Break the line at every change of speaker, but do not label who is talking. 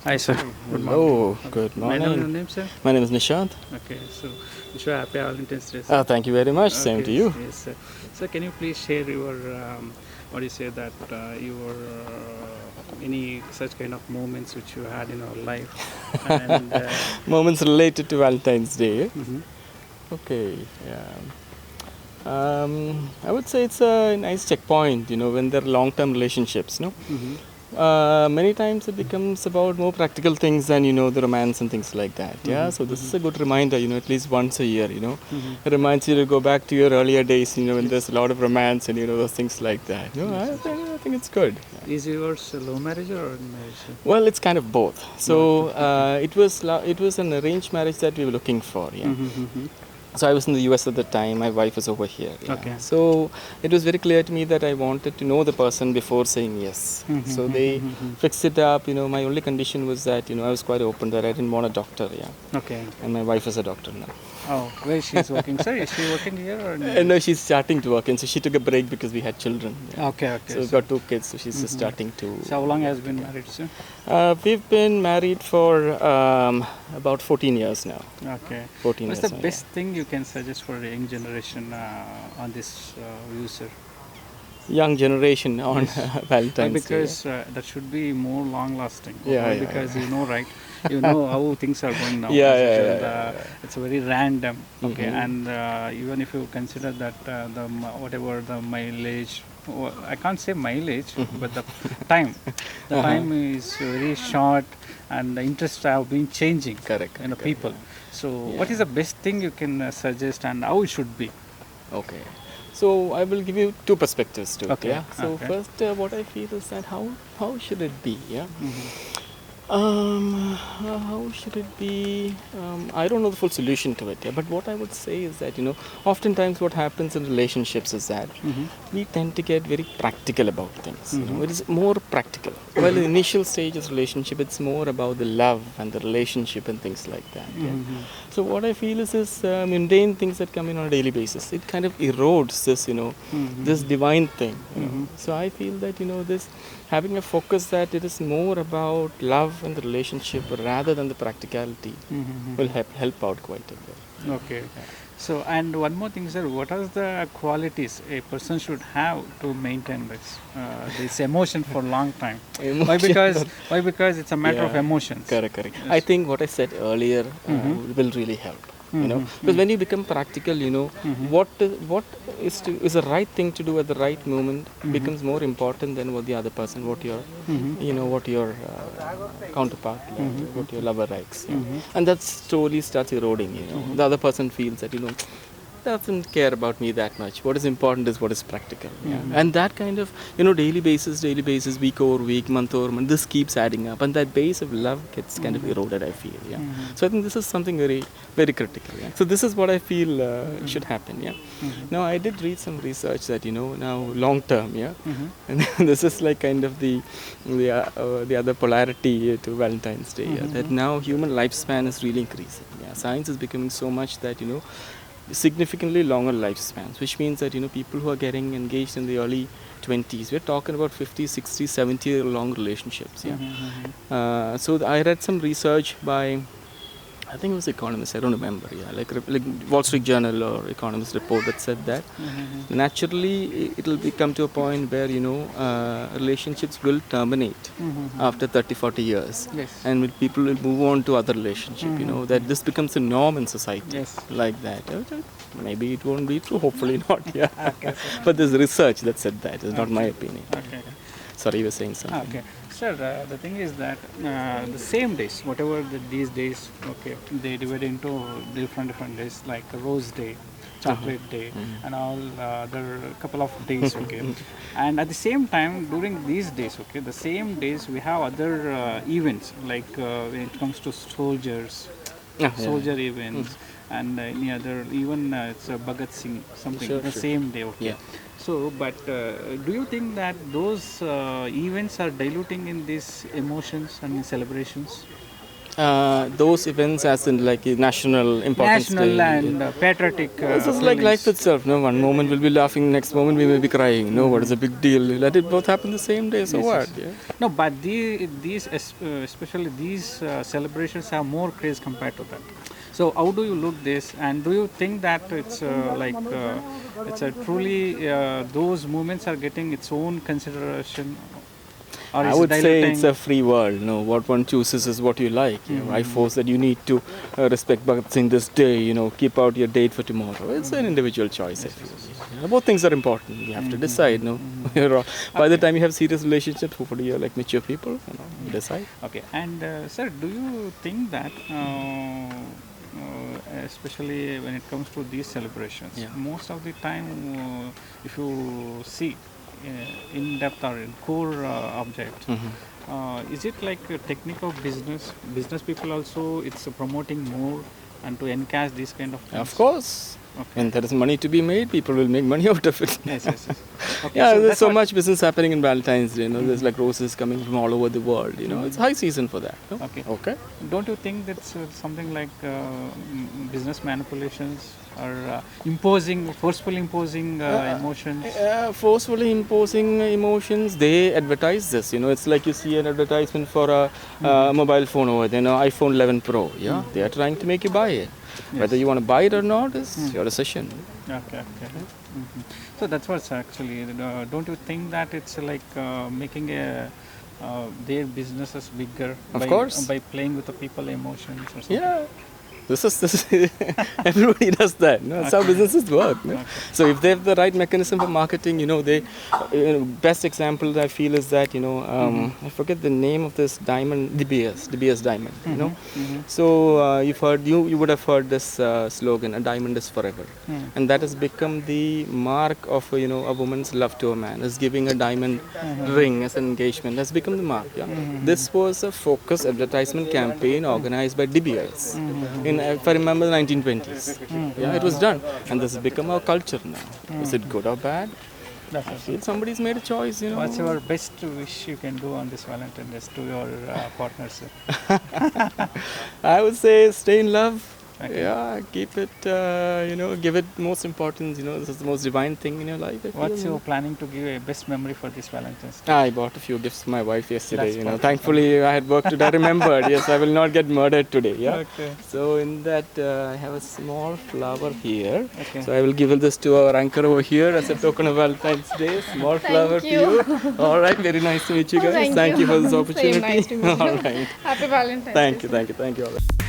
Hi, sir. Good morning.
Hello, good
May I know your
morning.
name, sir?
My name is Nishant.
Okay, so wish you a happy Valentine's Day, sir.
Thank you very much. Same to
Okay,
you.
yes, sir. So, can you please share your, what do you say, that your any such kind of moments which you had in your life? And
Moments related to Valentine's Day.
mhm,
Okay, yeah. I would say it's a nice checkpoint, when there are long-term relationships, no?
mhm.
Many times it becomes about more practical things than, the romance and things like that. Yeah, so this is a good reminder, at least once a year, It reminds you to go back to your earlier days, when there's a lot of romance and, those things like that.
Yes, yes.
I think it's good.
Is yours a love marriage or arranged marriage, sir?
Well, it's kind of both. So
Both.
it was an arranged marriage that we were looking for. Yeah.
Mm-hmm.
So I was in the US at the time. My wife was over here. Yeah.
Okay.
So it was very clear to me that I wanted to know the person before saying yes. So they fixed it up. My only condition was that I was quite open that I didn't want a doctor. Yeah.
Okay.
And my wife is a doctor now.
Oh, where she's working, sir? Is she working here or no?
And now she's starting to work, and so she took a break because we had children. Yeah.
Okay, okay.
So we've got two kids, so she's just starting to.
So, how long has been married, sir?
We've been married for about 14 years now.
Okay.
14
What's
years
the
now,
best thing you can suggest for the young generation on this user?
Young generation on Valentine's
Because
Day.
that should be more long lasting.
Yeah, yeah,
Because you know, right? You know how things are going now.
Yeah,
as
yeah,
usual.
yeah, yeah.
It's very random. Okay, and even if you consider that whatever the mileage, I can't say mileage, but the time, the time is very short, and the interests have been changing.
Correct.
You know,
correct,
people. So, what is the best thing you can suggest, and how it should be?
Okay. So I will give you two perspectives to it.
Okay,
Yeah. So
okay.
first, what I feel is that how should it be? Yeah.
Mm-hmm.
How should it be? I don't know the full solution to it, yeah, but what I would say is that, oftentimes what happens in relationships is that we tend to get very practical about things. It is more practical. Well, in the initial stages relationship, it's more about the love and the relationship and things like that. Yeah. So what I feel is this mundane things that come in on a daily basis. It kind of erodes this, this divine thing. So I feel that, this having a focus that it is more about love and the relationship rather than the practicality will help out quite a bit.
Okay. So, and one more thing, sir, what are the qualities a person should have to maintain this emotion for a long time? Why? Because it's a matter of
Yeah.
emotions.
Correct. I think what I said earlier will really help. Because when you become practical, what is the right thing to do at the right moment becomes more important than what the other person, what your counterpart, what your lover likes, and that slowly starts eroding. The other person feels that doesn't care about me that much. What is important is what is practical. And that kind of daily basis, week over week, month over month, this keeps adding up, and that base of love gets kind of eroded, I feel. So I think this is something very very critical. So this is what I feel should happen. Now I did read some research that now long term, and this is like kind of the other polarity to Valentine's Day, that now human lifespan is really increasing. Science is becoming so much that significantly longer lifespans, which means that people who are getting engaged in the early 20s, we're talking about 50, 60, 70 year long relationships. So I read some research by, I think it was Economist, I don't remember, like Wall Street Journal or Economist report that said that naturally it will come to a point where relationships will terminate after 30, 40 years,
Yes.
and people will move on to other relationship. That this becomes a norm in society.
Yes.
Like that. Maybe it won't be true, hopefully not.
Okay, sir.
But there's research that said that. It's not my opinion.
Okay.
Sorry, you were saying something.
Okay. Sir, the thing is that the same days, whatever these days, okay, they divide into different days, like a rose day, chocolate day, and all other couple of days, okay. And at the same time, during these days, okay, the same days we have other events, like when it comes to soldiers, soldier events, and any other, even it's a Bhagat Singh, something,
Sure,
the
sure.
same day, okay.
Yeah.
So, but do you think that those events are diluting in these emotions and in celebrations?
Those events as in like a national importance
National
day.
and patriotic
This is like life itself. No, one moment we'll be laughing, next moment we may be crying. No, what is a big deal? Let it both happen the same day. So
Yes,
what?
yes.
Yeah.
No, but especially these celebrations have more craze compared to that. So how do you look this, and do you think that it's it's a truly those moments are getting its own consideration, or
I
is it
would say
diluting?
it's a free world. No, what one chooses is what you like. You know, I force that you need to respect Bhagat Singh this day. You know, keep out your date for tomorrow. It's an individual choice. I feel. You know, both things are important. You have to decide. No, You're all- by the time you have serious relationships, hopefully you're like mature people. You know, you decide.
Okay, and sir, do you think that, especially when it comes to these celebrations,
Yeah.
most of the time, if you see in depth or in core object, is it like a technique of business? Business people also, it's promoting more and to encash these kind of things.
Of course.
Okay.
When there is money to be made, people will make money out of it.
Yes, yes, yes. Okay,
Yeah,
so
there's
that's
so
what-
much business happening in Valentine's Day. You know, there's like roses coming from all over the world. You know, it's high season for that. No?
Okay.
Okay.
Don't you think that's something like business manipulations or forcefully imposing emotions?
Forcefully imposing emotions. They advertise this. You know, it's like you see an advertisement for a mobile phone over there. You know, iPhone 11 Pro. Yeah, they are trying to make you buy it. Whether you want to buy it or not is your decision.
Okay, okay. So that's what's actually. Don't you think that it's like making their businesses bigger
Of course.
by playing with the people emotions or something?
Yeah. This is everybody does that. No? That's how businesses work. No? So if they have the right mechanism for marketing, you know, best example I feel is that I forget the name of this diamond, DBS diamond. You know, so you would have heard this slogan, "A diamond is forever," and that has become the mark of a woman's love to a man. Is giving a diamond ring as an engagement has become the mark. Yeah, this was a focused advertisement campaign organized by DBS. If I remember, the 1920s. Yeah, it was done, and this has become our culture now. Is it good or bad?
That's
I
it.
feel somebody's made a choice. You know.
What's your best wish you can do on this Valentine's Day to your partners?
I would say stay in love.
Okay.
Yeah, keep it. Give it most importance. You know, this is the most divine thing in your life. I feel.
What's your planning to give a best memory for this Valentine's Day?
I bought a few gifts for my wife yesterday.
That's perfect.
Thankfully I had work today. I remembered. Yes, I will not get murdered today. Yeah.
Okay.
So in that I have a small flower here.
Okay.
So I will give this to our anchor over here as a token of Valentine's Day. Small flower to
you.
you. All right. Very nice to meet you guys.
Thank
you
you.
for this
Same
opportunity.
nice to meet you.
All right.
Happy Valentine's
Thank
Day.
you. Thank you. Thank you all.